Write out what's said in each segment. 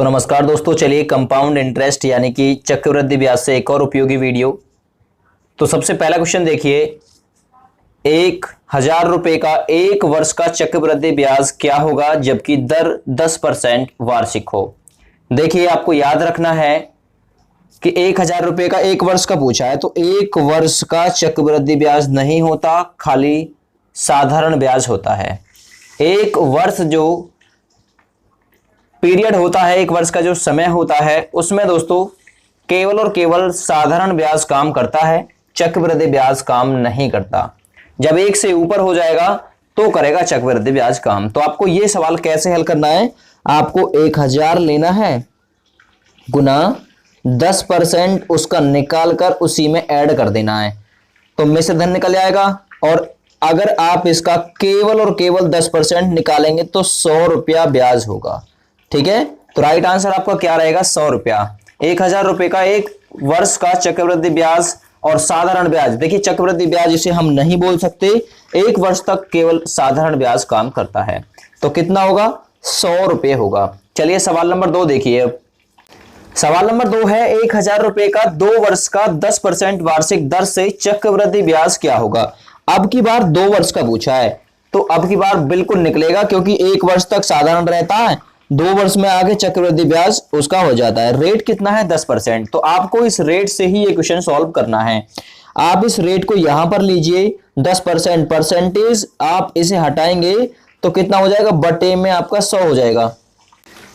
तो नमस्कार दोस्तों, चलिए कंपाउंड इंटरेस्ट यानी कि चक्रवृद्धि ब्याज से एक और उपयोगी वीडियो। तो सबसे पहला क्वेश्चन देखिए, 1,000 रुपए का एक वर्ष का चक्रवृद्धि ब्याज क्या होगा जबकि दर 10% वार्षिक हो। देखिए, आपको याद रखना है कि 1,000 रुपए का एक वर्ष का पूछा है, तो एक वर्ष का चक्रवृद्धि ब्याज नहीं होता, खाली साधारण ब्याज होता है। एक वर्ष जो पीरियड होता है, एक वर्ष का जो समय होता है, उसमें दोस्तों केवल और केवल साधारण ब्याज काम करता है, चक्रवृद्धि ब्याज काम नहीं करता। जब एक से ऊपर हो जाएगा तो करेगा चक्रवृद्धि ब्याज काम। तो आपको यह सवाल कैसे हल करना है, आपको 1,000 लेना है गुना 10% उसका निकाल कर उसी में ऐड कर देना है, तो मिश्र धन निकल जाएगा। और अगर आप इसका केवल और केवल 10% निकालेंगे तो 100 रुपया ब्याज होगा। ठीक है, तो राइट आंसर आपका क्या रहेगा, 100 रुपया। 1,000 रुपए का एक वर्ष का चक्रवृद्धि ब्याज और साधारण ब्याज, देखिए चक्रवृद्धि ब्याज इसे हम नहीं बोल सकते, एक वर्ष तक केवल साधारण ब्याज काम करता है। तो कितना होगा, 100 रुपये होगा। चलिए सवाल नंबर 2 देखिए। सवाल नंबर 2 है, 1,000 रुपए का 2 वर्ष का 10% वार्षिक दर से चक्रवृद्धि ब्याज क्या होगा। अब की बार 2 वर्ष का पूछा है, तो अब की बार बिल्कुल निकलेगा, क्योंकि एक वर्ष तक साधारण रहता है, 2 वर्ष में आगे चक्रवृद्धि ब्याज उसका हो जाता है। रेट कितना है, 10%। तो आपको इस रेट से ही ये क्वेश्चन सॉल्व करना है। आप इस रेट को यहां पर लीजिए, 10% परसेंटेज, आप इसे हटाएंगे तो कितना हो जाएगा, बटे में आपका 100 हो जाएगा।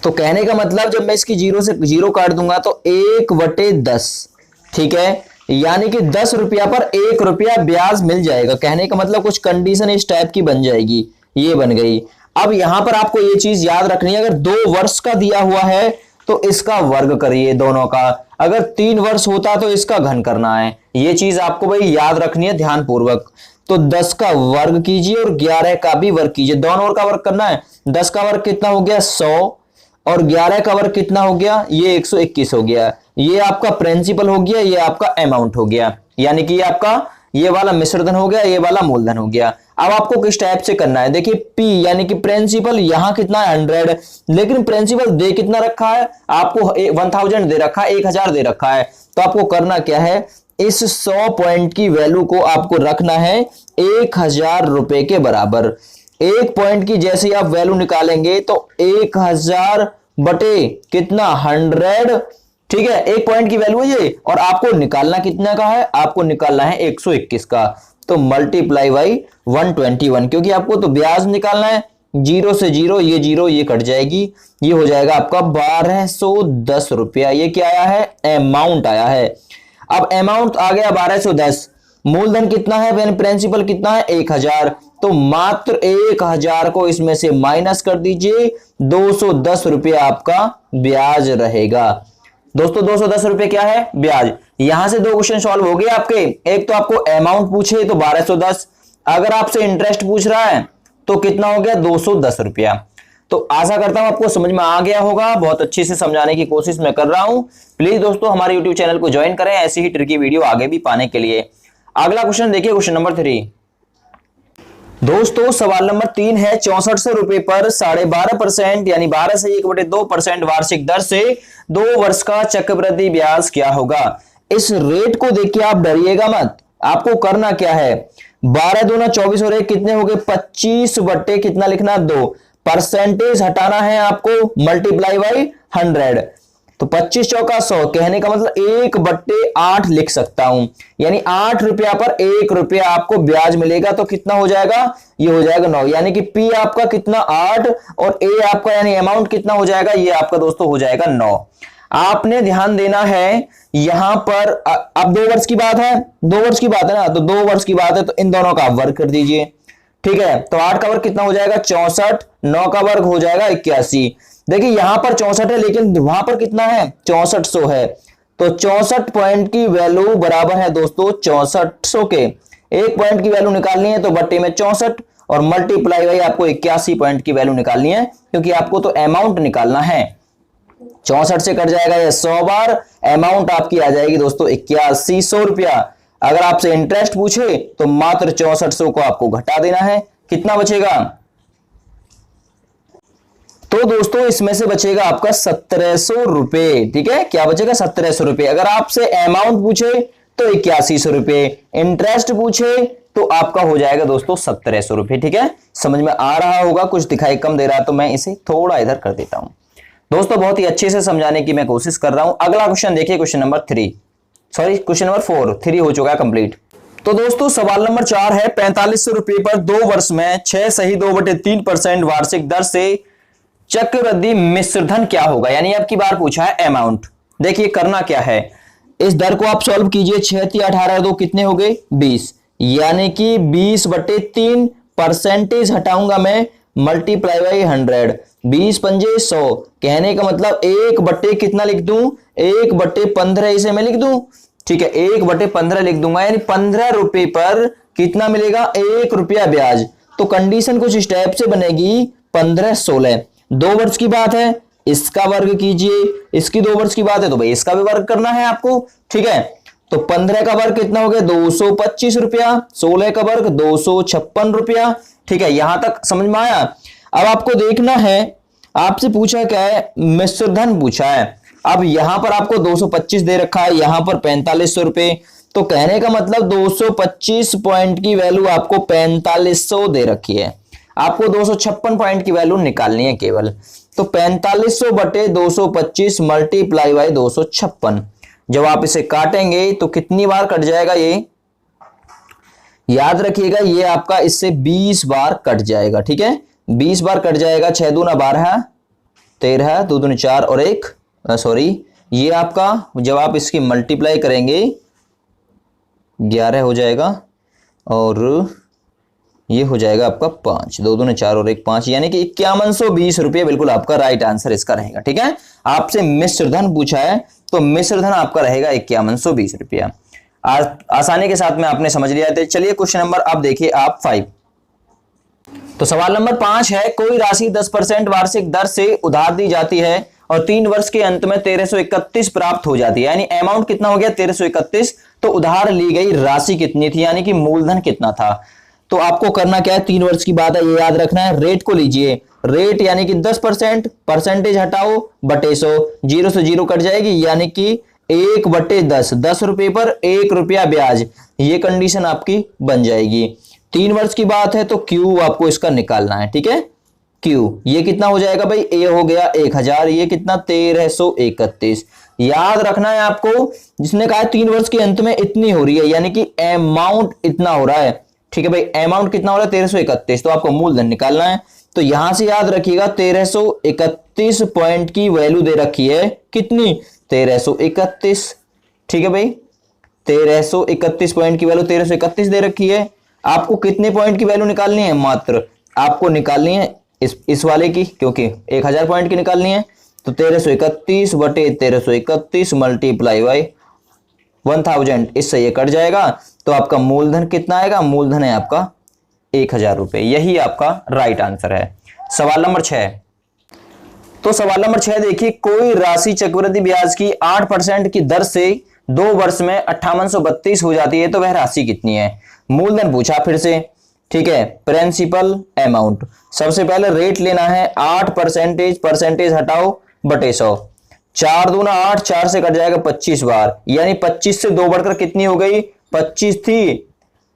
तो कहने का मतलब जब मैं इसकी जीरो से जीरो काट दूंगा तो 1/10, ठीक है, यानी कि 10 रुपया पर 1 रुपया ब्याज मिल जाएगा। कहने का मतलब कुछ कंडीशन इस टाइप की बन जाएगी, ये बन गई। अब यहां पर आपको ये चीज याद रखनी है, अगर 2 वर्ष का दिया हुआ है तो इसका वर्ग करिए दोनों का, अगर 3 वर्ष होता तो इसका घन करना है। ये चीज आपको भाई याद रखनी है ध्यानपूर्वक। तो 10 का वर्ग कीजिए और 11 का भी वर्ग कीजिए, दोनों का वर्ग करना है। 10 का वर्ग कितना हो गया, 100, और 11 का वर्ग कितना हो गया, ये 121 हो गया। ये आपका प्रिंसिपल हो गया, ये आपका अमाउंट हो गया, यानी कि ये आपका ये वाला मिश्रधन हो गया, ये वाला मूलधन हो गया। अब आपको किस टाइप से करना है, देखिए P यानी कि प्रिंसिपल यहां कितना है 100, लेकिन प्रिंसिपल दे कितना रखा है आपको, 1000 दे रखा है, 1,000 दे रखा है। तो आपको करना क्या है, इस 100 पॉइंट की वैल्यू को आपको रखना है 1,000 रुपए के बराबर। एक पॉइंट की जैसे आप वैल्यू निकालेंगे तो 1,000 बटे कितना, 100, ठीक है, एक पॉइंट की वैल्यू है ये, और आपको निकालना कितना का है, आपको निकालना है 121 का। तो मल्टीप्लाई बाई 121, क्योंकि आपको तो ब्याज निकालना है, 0 से 0, ये 0 ये कट जाएगी, ये हो जाएगा आपका 1210 रुपया। ये क्या आया है, अमाउंट आया है। अब अमाउंट आ गया 1210, मूलधन कितना है, यानी प्रिंसिपल कितना है, 1,000। तो मात्र 1,000 को इसमें से माइनस कर दीजिए, 210 रुपया आपका ब्याज रहेगा। दोस्तों 210 रुपए क्या है, ब्याज। यहां से 2 क्वेश्चन सॉल्व हो गए आपके। एक तो आपको अमाउंट पूछे तो 1210, अगर आपसे इंटरेस्ट पूछ रहा है तो कितना हो गया, 210 रुपया। तो आशा करता हूं आपको समझ में आ गया होगा, बहुत अच्छे से समझाने की कोशिश मैं कर रहा हूं। प्लीज दोस्तों हमारे यूट्यूब चैनल को ज्वाइन करें ऐसी ही ट्रिकी वीडियो आगे भी पाने के लिए। अगला क्वेश्चन देखिए, क्वेश्चन नंबर 3। दोस्तों सवाल नंबर 3 है, 6400 रुपए पर 12.5% यानी 12 से 1/2% वार्षिक दर से 2 वर्ष का चक्रवृद्धि ब्याज क्या होगा। इस रेट को देख के आप डरिएगा मत, आपको करना क्या है, 12 दूना 24 हो रहे, कितने हो गए, 25 बट्टे कितना लिखना, 2, परसेंटेज हटाना है आपको, मल्टीप्लाई बाई 100। तो 25 चौका 100, कहने का मतलब 1/8 लिख सकता हूं, यानी 8 रुपया पर 1 रुपया आपको ब्याज मिलेगा। तो कितना हो जाएगा, ये हो जाएगा 9, यानी कि P आपका कितना 8 और A आपका यानी अमाउंट कितना हो जाएगा, ये आपका दोस्तों हो जाएगा 9। आपने ध्यान देना है यहां पर, अब 2 वर्ष की बात है, 2 वर्ष की बात है ना, तो 2 वर्ष की बात है, तो इन दोनों का वर्ग कर दीजिए, ठीक है। तो 8 का वर्ग कितना हो जाएगा, 64, 9 का वर्ग हो जाएगा 81। देखिए यहां पर 64 है, लेकिन वहां पर कितना है, 6400 है। तो 64 पॉइंट की वैल्यू बराबर है दोस्तों 6400 के, एक पॉइंट की वैल्यू निकालनी है तो बट्टे में 64 और मल्टीप्लाई बाई आपको 81 पॉइंट की वैल्यू निकालनी है, क्योंकि आपको तो अमाउंट निकालना है। 64 से कट जाएगा ये 100 बार, अमाउंट आपकी आ जाएगी दोस्तों 8100 रुपया। अगर आपसे इंटरेस्ट पूछे तो मात्र 6400 को आपको घटा देना है, कितना बचेगा, तो दोस्तों इसमें से बचेगा आपका 1700 रुपए। ठीक है, क्या बचेगा? 1700 रुपए। अगर आपसे अमाउंट पूछे तो 8100 रुपए, इंटरेस्ट पूछे तो आपका हो जाएगा दोस्तों 1700 रुपए। ठीक है, समझ में आ रहा होगा, कुछ दिखाई कम दे रहा तो मैं इसे थोड़ा इधर कर देता हूं। दोस्तों बहुत ही अच्छे से समझाने की मैं कोशिश कर रहा हूं। अगला क्वेश्चन देखिए, क्वेश्चन नंबर 4, 3 हो चुका है कंप्लीट। तो दोस्तों सवाल नंबर 4 है, 4500 रुपए पर 2 वर्ष में 6 सही 2/3% वार्षिक दर से चक्रवृद्धि मिश्रधन क्या होगा? यानी अब की बार पूछा है अमाउंट। देखिए करना क्या है, इस दर को आप सॉल्व कीजिए। 6 × 18 2 कितने हो गए? 20, यानी कि 20/3 परसेंटेज हटाऊंगा मैं, मल्टीप्लाई बाई 100, 20 पंजे 100। कहने का मतलब 1/, कितना लिख दूं? 1/15 इसे मैं लिख दूं। ठीक है, 1/15 लिख दूंगा, यानी 15 रुपए पर कितना मिलेगा? 1 रुपया ब्याज। तो कंडीशन कुछ इस टाइप से बनेगी, 15 16, 2 वर्ष की बात है, इसका वर्ग कीजिए, इसकी 2 वर्ष की बात है तो भाई इसका भी वर्ग करना है आपको। ठीक है, तो 15 का वर्ग कितना हो गया? 225 रुपया, 16 का वर्ग 256 रुपया। ठीक है, यहां तक समझ में आया? अब आपको देखना है, आपसे पूछा क्या है? मिश्रधन पूछा है। अब यहां पर आपको 225 दे रखा है, यहां पर 4500 रुपए। तो कहने का मतलब 225 पॉइंट की वैल्यू आपको 4500 दे रखी है, आपको 256 पॉइंट की वैल्यू निकालनी है केवल। तो 4500/225 मल्टीप्लाई बाई 256। जब आप इसे काटेंगे तो कितनी बार कट जाएगा? ये याद रखिएगा, ये आपका इससे 20 बार कट जाएगा। ठीक है, 20 बार कट जाएगा। 6 दूना 12, 13, 2 दूनी 4 और 1, ये आपका जब आप इसकी मल्टीप्लाई करेंगे 11 हो जाएगा, और ये हो जाएगा आपका 5, 2 दूने 4 और 1 5, यानी कि 5120 रुपये बिल्कुल आपका राइट आंसर इसका रहेगा। ठीक है, आपसे मिश्रधन पूछा है तो मिश्रधन आपका रहेगा 5120 रुपया। आसानी के साथ में आपने समझ लिया है। चलिए क्वेश्चन नंबर अब देखिए आप 5। तो सवाल नंबर 5 है, कोई राशि 10% वार्षिक दर से उधार दी जाती है और 3 वर्ष के अंत में 1331 प्राप्त हो जाती है। यानी अमाउंट कितना हो गया? 1331। तो उधार ली गई राशि कितनी थी, यानी कि मूलधन कितना था? तो आपको करना क्या है? 3 वर्ष की बात है, ये याद रखना है। रेट को लीजिए, रेट यानी कि 10%, परसेंटेज हटाओ बटे 100, 0 से 0 कट जाएगी, यानी कि 1/10, 10 रुपए पर 1 रुपया ब्याज। ये कंडीशन आपकी बन जाएगी। 3 वर्ष की बात है तो क्यू आपको इसका निकालना है। ठीक है, क्यू ये कितना हो जाएगा भाई? ए हो गया 1000, ये कितना? 1331। याद रखना है आपको, जिसने कहा 3 वर्ष के अंत में इतनी हो रही है, यानी कि अमाउंट इतना हो रहा है। ठीक है भाई, अमाउंट कितना हो रहा है? 1331। तो आपको मूलधन निकालना है। तो यहां से याद रखिएगा 1331 पॉइंट की वैल्यू दे रखी है, कितनी? 1331। ठीक है भाई, 1331 पॉइंट की वैल्यू 1331 दे रखी है। आपको कितने पॉइंट की वैल्यू निकालनी है? मात्र आपको निकालनी है इस वाले की, क्योंकि 1000 पॉइंट की निकालनी है। तो 1331/1331 मल्टीप्लाई बाई 1000, इससे ये कट जाएगा। तो आपका मूलधन कितना आएगा? मूलधन है आपका 1000 रुपए। यही आपका राइट आंसर है। सवाल नंबर 6। तो सवाल नंबर 6 देखिए, कोई राशि चक्रवृद्धि ब्याज की 8% की दर से 2 वर्ष में 5832 हो जाती है, तो वह राशि कितनी है? मूलधन पूछा फिर से। ठीक है, प्रिंसिपल अमाउंट। सबसे पहले रेट लेना है 8%, परसेंटेज हटाओ बटे 100, 4 दूना 8, 4 से कट जाएगा 25 बार, यानी 25 से 2 बढ़कर कितनी हो गई? 25 थी,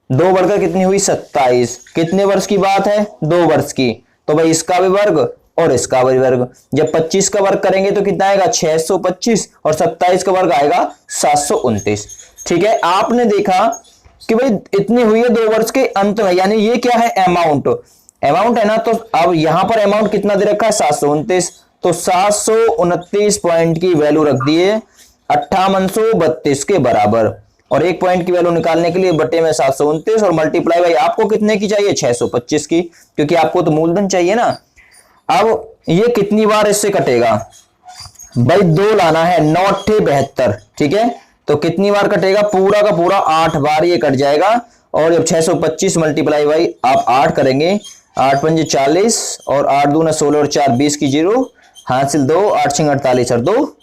2 बढ़कर कितनी हुई? 27। कितने वर्ष की बात है? 2 वर्ष की। तो भाई इसका भी वर्ग और इसका भी वर्ग। जब 25 का वर्ग करेंगे तो कितना आएगा? 625, और 27 का वर्ग आएगा 729। ठीक है, आपने देखा कि भाई इतनी हुई है 2 वर्ष के अंत में, यानी ये क्या है? अमाउंट है ना। तो अब यहां पर अमाउंट कितना दे रखा है? 729। तो 729 पॉइंट की वैल्यू रख दिए 5832 के बराबर, और 1 पॉइंट की वैल्यू निकालने के लिए बटे में 729 और मल्टीप्लाई बाई आपको कितने की चाहिए? 625 की, क्योंकि आपको तो मूलधन चाहिए ना। अब ये कितनी बार इससे कटेगा भाई? 2 लाना है, 9 72। ठीक है, तो कितनी बार कटेगा? पूरा का पूरा 8 बार ये कट जाएगा। और जब 625 मल्टीप्लाई बाई आप 8 करेंगे, 8 पंजे 40 और 8 दूना 16 और 4 20 की 0, हासिल 2, 8 6 48 और 2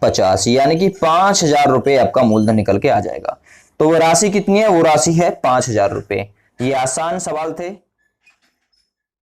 50, यानी कि 5000 रुपए आपका मूलधन निकल के आ जाएगा। तो वो राशि कितनी है? वो राशि है 5000 रुपए। ये आसान सवाल थे।